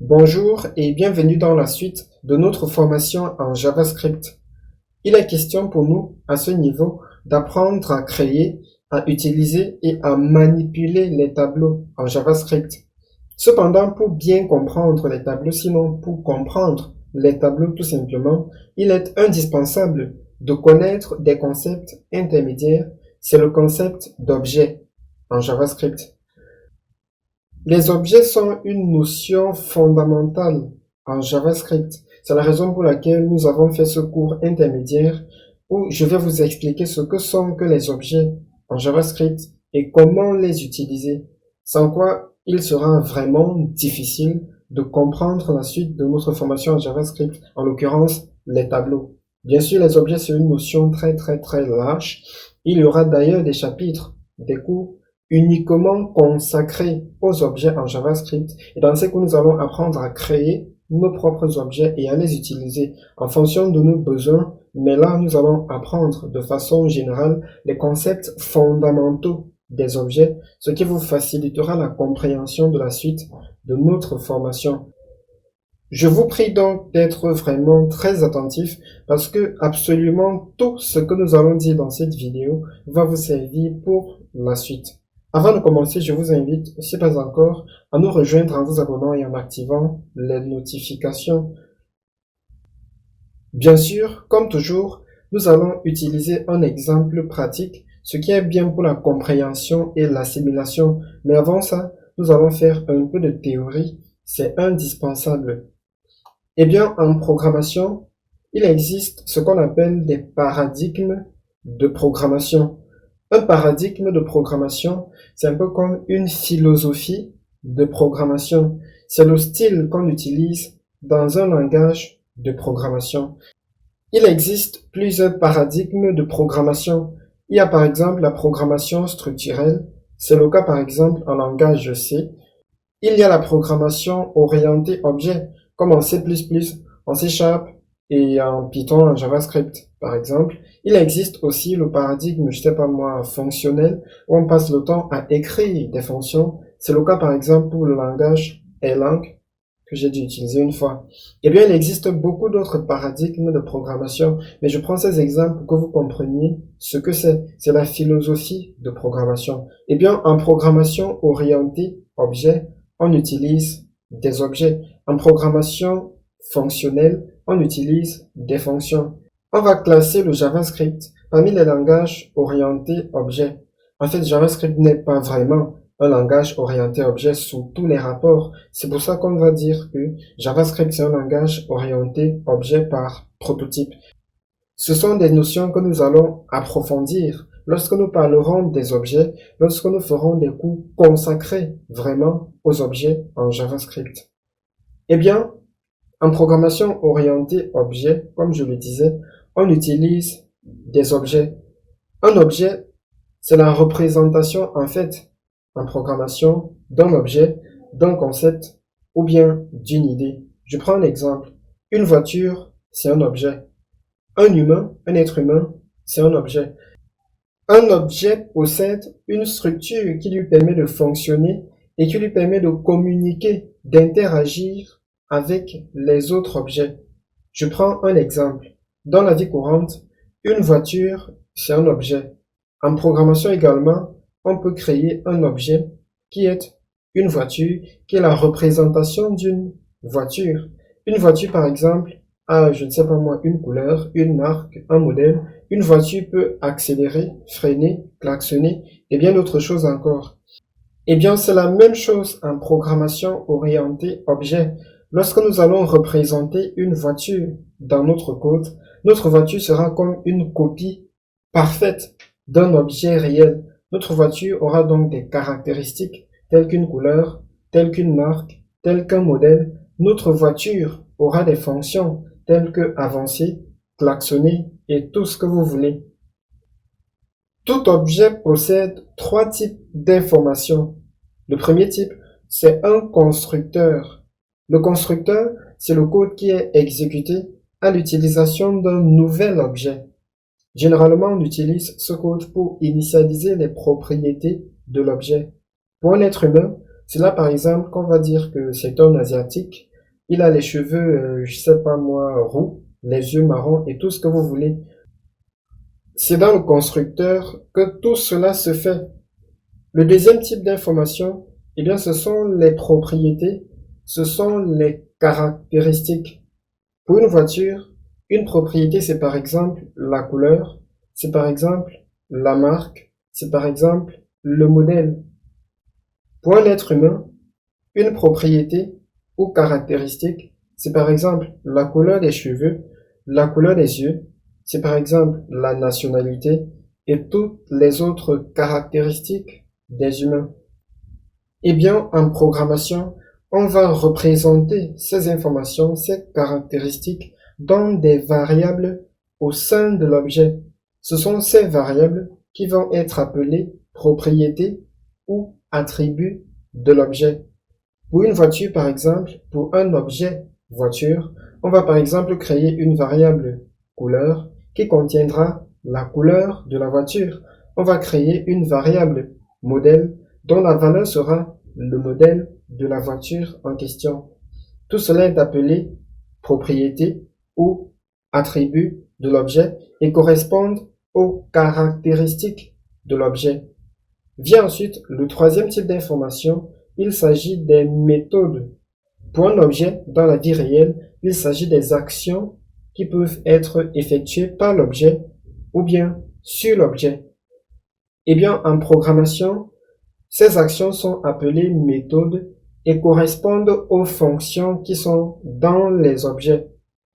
Bonjour et bienvenue dans la suite de notre formation en JavaScript. Il est question pour nous, à ce niveau, d'apprendre à créer, à utiliser et à manipuler les tableaux en JavaScript. Cependant, pour bien comprendre les tableaux, sinon pour comprendre les tableaux tout simplement, il est indispensable de connaître des concepts intermédiaires. C'est le concept d'objet en JavaScript. Les objets sont une notion fondamentale en JavaScript. C'est la raison pour laquelle nous avons fait ce cours intermédiaire où je vais vous expliquer ce que sont que les objets en JavaScript et comment les utiliser, sans quoi il sera vraiment difficile de comprendre la suite de notre formation en JavaScript, en l'occurrence les tableaux. Bien sûr, les objets, c'est une notion très large. Il y aura d'ailleurs des chapitres, des cours uniquement consacrés aux objets en JavaScript. Et dans ces cours, nous allons apprendre à créer nos propres objets et à les utiliser en fonction de nos besoins. Mais là, nous allons apprendre de façon générale les concepts fondamentaux des objets, ce qui vous facilitera la compréhension de la suite de notre formation. Je vous prie donc d'être vraiment très attentif parce que absolument tout ce que nous allons dire dans cette vidéo va vous servir pour la suite. Avant de commencer, je vous invite, si pas encore, à nous rejoindre en vous abonnant et en activant les notifications. Bien sûr, comme toujours, nous allons utiliser un exemple pratique, ce qui est bien pour la compréhension et l'assimilation. Mais avant ça, nous allons faire un peu de théorie. C'est indispensable. Eh bien, en programmation, il existe ce qu'on appelle des paradigmes de programmation. Un paradigme de programmation, c'est un peu comme une philosophie de programmation. C'est le style qu'on utilise dans un langage de programmation. Il existe plusieurs paradigmes de programmation. Il y a par exemple la programmation structurelle. C'est le cas par exemple en langage C. Il y a la programmation orientée objet, comme en C++, en C# et en Python, en JavaScript, par exemple. Il existe aussi le paradigme, je sais pas moi, fonctionnel, où on passe le temps à écrire des fonctions. C'est le cas, par exemple, pour le langage Erlang, que j'ai dû utiliser une fois. Eh bien, il existe beaucoup d'autres paradigmes de programmation, mais je prends ces exemples pour que vous compreniez ce que c'est. C'est la philosophie de programmation. Eh bien, en programmation orientée objet, on utilise des objets. En programmation fonctionnelle, on utilise des fonctions. On va classer le JavaScript parmi les langages orientés objet. En fait, JavaScript n'est pas vraiment un langage orienté objet sous tous les rapports. C'est pour ça qu'on va dire que JavaScript, c'est un langage orienté objet par prototype. Ce sont des notions que nous allons approfondir lorsque nous parlerons des objets, lorsque nous ferons des cours consacrés vraiment aux objets en JavaScript. Eh bien, en programmation orientée objet, comme je le disais, on utilise des objets. Un objet, c'est la représentation en fait en programmation d'un objet, d'un concept ou bien d'une idée. Je prends un exemple. Une voiture, c'est un objet. Un humain, un être humain, c'est un objet. Un objet possède une structure qui lui permet de fonctionner et qui lui permet de communiquer, d'interagir avec les autres objets. Je prends un exemple. Dans la vie courante, une voiture, c'est un objet. En programmation également, on peut créer un objet qui est une voiture, qui est la représentation d'une voiture. Une voiture, par exemple, a, je ne sais pas moi, une couleur, une marque, un modèle. Une voiture peut accélérer, freiner, klaxonner et bien d'autres choses encore. Eh bien, c'est la même chose en programmation orientée objet. Lorsque nous allons représenter une voiture dans notre code, notre voiture sera comme une copie parfaite d'un objet réel. Notre voiture aura donc des caractéristiques telles qu'une couleur, telle qu'une marque, tel qu'un modèle. Notre voiture aura des fonctions telles que avancer, klaxonner et tout ce que vous voulez. Tout objet possède trois types d'informations. Le premier type, c'est un constructeur. Le constructeur, c'est le code qui est exécuté à l'utilisation d'un nouvel objet. Généralement, on utilise ce code pour initialiser les propriétés de l'objet. Pour un être humain, c'est là par exemple qu'on va dire que c'est un asiatique. il a les cheveux, je sais pas moi, roux, les yeux marrons et tout ce que vous voulez. C'est dans le constructeur que tout cela se fait. Le deuxième type d'information, eh bien, ce sont les propriétés, ce sont les caractéristiques. Pour une voiture, une propriété, c'est par exemple la couleur, c'est par exemple la marque, c'est par exemple le modèle. Pour un être humain, une propriété ou caractéristique, c'est par exemple la couleur des cheveux, la couleur des yeux, c'est par exemple la nationalité et toutes les autres caractéristiques des humains. Eh bien, en programmation, on va représenter ces informations, ces caractéristiques dans des variables au sein de l'objet. Ce sont ces variables qui vont être appelées propriétés ou attributs de l'objet. Pour une voiture, par exemple, pour un objet voiture, on va par exemple créer une variable couleur qui contiendra la couleur de la voiture. On va créer une variable modèle dont la valeur sera le modèle de la voiture en question. Tout cela est appelé propriété ou attribut de l'objet et correspondent aux caractéristiques de l'objet. Vient ensuite le troisième type d'information, il s'agit des méthodes. Pour un objet dans la vie réelle, il s'agit des actions qui peuvent être effectuées par l'objet ou bien sur l'objet. Eh bien, en programmation, ces actions sont appelées méthodes et correspondent aux fonctions qui sont dans les objets.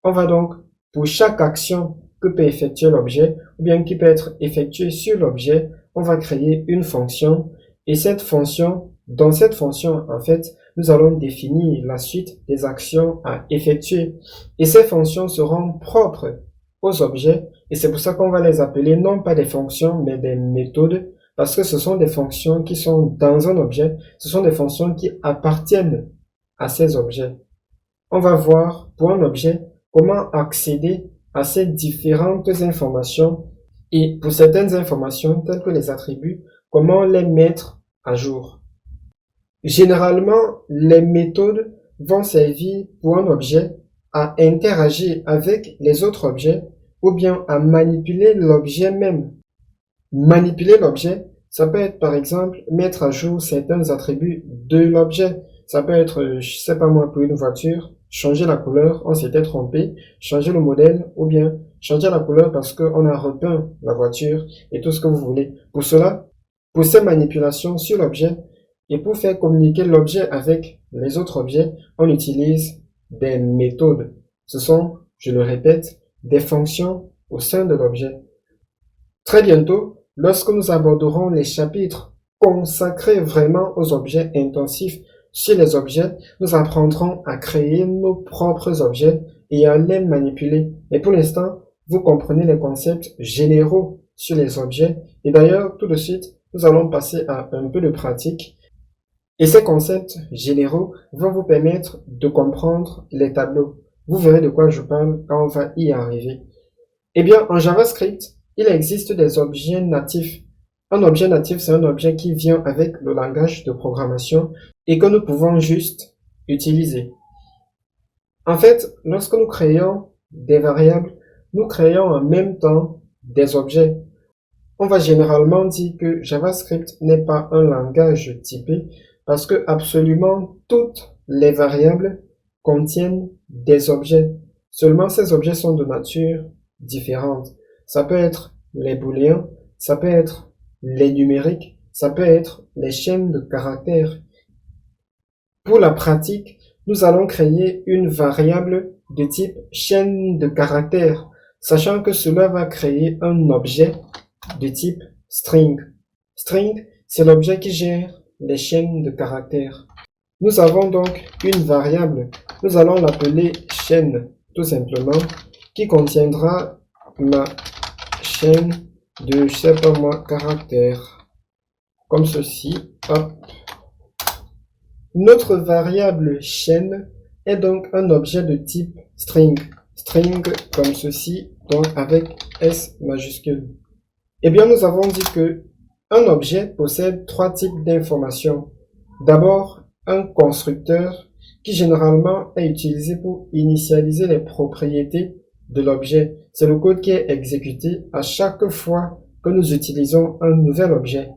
On va donc, pour chaque action que peut effectuer l'objet, ou bien qui peut être effectuée sur l'objet, on va créer une fonction. Et cette fonction, dans cette fonction, en fait, nous allons définir la suite des actions à effectuer. Et ces fonctions seront propres aux objets. Et c'est pour ça qu'on va les appeler non pas des fonctions, mais des méthodes. Parce que ce sont des fonctions qui sont dans un objet. Ce sont des fonctions qui appartiennent à ces objets. On va voir pour un objet comment accéder à ces différentes informations et pour certaines informations telles que les attributs, comment les mettre à jour. Généralement, les méthodes vont servir pour un objet à interagir avec les autres objets ou bien à manipuler l'objet même. Manipuler l'objet, ça peut être par exemple mettre à jour certains attributs de l'objet. Ça peut être, je sais pas moi, pour une voiture, changer la couleur, on s'était trompé, changer le modèle ou bien changer la couleur parce qu'on a repeint la voiture et tout ce que vous voulez. Pour cela, pour ces manipulations sur l'objet et pour faire communiquer l'objet avec les autres objets, on utilise des méthodes. Ce sont, je le répète, des fonctions au sein de l'objet. Très bientôt, lorsque nous aborderons les chapitres consacrés vraiment aux objets intensifs sur les objets, nous apprendrons à créer nos propres objets et à les manipuler. Mais pour l'instant, vous comprenez les concepts généraux sur les objets. Et d'ailleurs, tout de suite, nous allons passer à un peu de pratique. Et ces concepts généraux vont vous permettre de comprendre les tableaux. Vous verrez de quoi je parle quand on va y arriver. Eh bien, en JavaScript, il existe des objets natifs. Un objet natif, c'est un objet qui vient avec le langage de programmation et que nous pouvons juste utiliser. En fait, lorsque nous créons des variables, nous créons en même temps des objets. On va généralement dire que JavaScript n'est pas un langage typé parce que absolument toutes les variables contiennent des objets. Seulement ces objets sont de nature différente. Ça peut être les booléens, ça peut être les numériques, ça peut être les chaînes de caractères. Pour la pratique, nous allons créer une variable de type chaîne de caractères, sachant que cela va créer un objet de type string. String, c'est l'objet qui gère les chaînes de caractères. Nous avons donc une variable, nous allons l'appeler chaîne, tout simplement, qui contiendra la chaîne de, je sais pas moi, caractères, comme ceci, hop. Notre variable chaîne est donc un objet de type string, string comme ceci, donc avec S majuscule. Eh bien, nous avons dit que un objet possède trois types d'informations. D'abord, un constructeur qui généralement est utilisé pour initialiser les propriétés de l'objet. C'est le code qui est exécuté à chaque fois que nous utilisons un nouvel objet.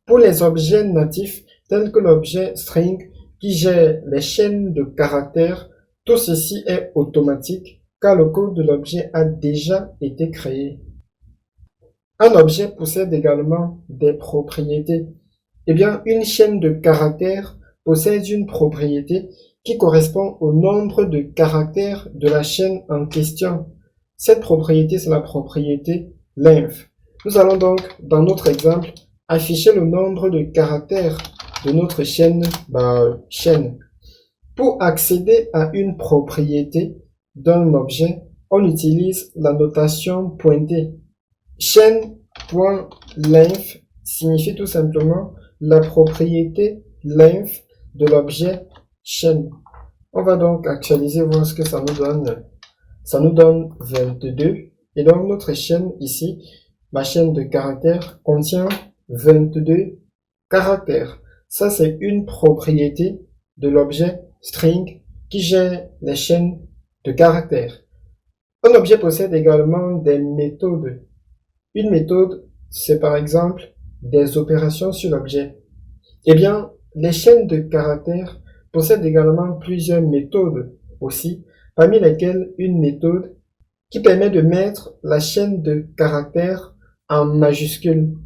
Pour les objets natifs, tels que l'objet string qui gère les chaînes de caractères, tout ceci est automatique car le code de l'objet a déjà été créé. Un objet possède également des propriétés. Eh bien, une chaîne de caractères possède une propriété qui correspond au nombre de caractères de la chaîne en question. Cette propriété, c'est la propriété length. Nous allons donc, dans notre exemple, afficher le nombre de caractères de notre chaîne. Pour accéder à une propriété d'un objet, on utilise la notation pointée. Chaîne.length signifie tout simplement la propriété length de l'objet chaîne. On va donc actualiser, voir ce que ça nous donne. Ça nous donne 22. Et donc notre chaîne ici, ma chaîne de caractères, contient 22 caractères. Ça, c'est une propriété de l'objet string qui gère les chaînes de caractères. Un objet possède également des méthodes. Une méthode, c'est par exemple des opérations sur l'objet. Eh bien, les chaînes de caractères possèdent également plusieurs méthodes aussi, parmi lesquelles une méthode qui permet de mettre la chaîne de caractères en majuscule.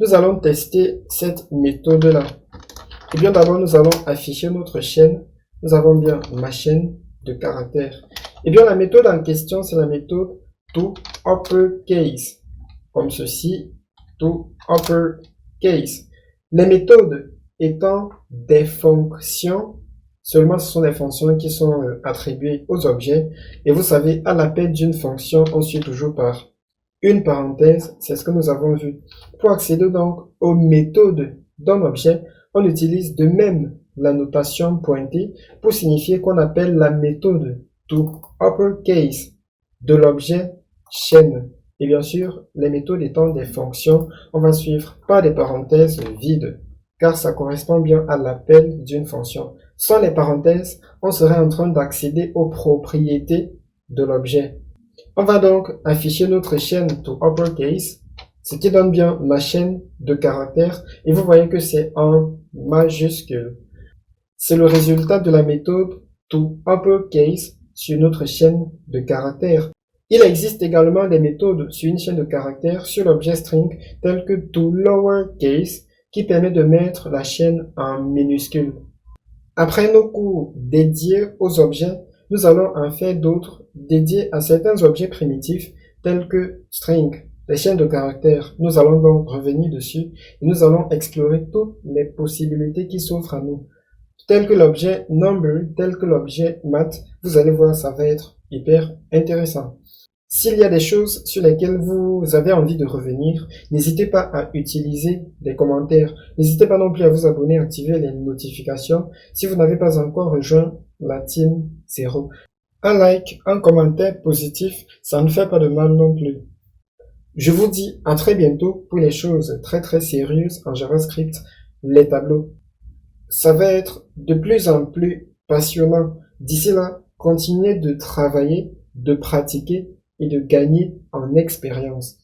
Nous allons tester cette méthode-là. Eh bien, d'abord, nous allons afficher notre chaîne. Nous avons bien ma chaîne de caractères. Eh bien, la méthode en question, c'est la méthode toUpperCase. Comme ceci, toUpperCase. Les méthodes étant des fonctions, seulement ce sont des fonctions qui sont attribuées aux objets. Et vous savez, à l'appel d'une fonction, on suit toujours par une parenthèse, c'est ce que nous avons vu. Pour accéder donc aux méthodes d'un objet, on utilise de même la notation pointée pour signifier qu'on appelle la méthode toUpperCase de l'objet chaîne. Et bien sûr, les méthodes étant des fonctions, on va suivre par des parenthèses vides, car ça correspond bien à l'appel d'une fonction. Sans les parenthèses, on serait en train d'accéder aux propriétés de l'objet. On va donc afficher notre chaîne toUpperCase, ce qui donne bien ma chaîne de caractères, et vous voyez que c'est en majuscule. C'est le résultat de la méthode toUpperCase sur notre chaîne de caractères. Il existe également des méthodes sur une chaîne de caractères sur l'objet string, telles que toLowerCase, qui permet de mettre la chaîne en minuscule. Après nos cours dédiés aux objets, nous allons en faire d'autres dédiés à certains objets primitifs tels que string, les chaînes de caractères. Nous allons donc revenir dessus et nous allons explorer toutes les possibilités qui s'offrent à nous. Tel que l'objet number, tel que l'objet math, vous allez voir, ça va être hyper intéressant. S'il y a des choses sur lesquelles vous avez envie de revenir, n'hésitez pas à utiliser des commentaires. N'hésitez pas non plus à vous abonner, à activer les notifications si vous n'avez pas encore rejoint la Team 0. Un like, un commentaire positif, ça ne fait pas de mal non plus. Je vous dis à très bientôt pour les choses très sérieuses en JavaScript, les tableaux. Ça va être de plus en plus passionnant. D'ici là, continuez de travailler, de pratiquer et de gagner en expérience.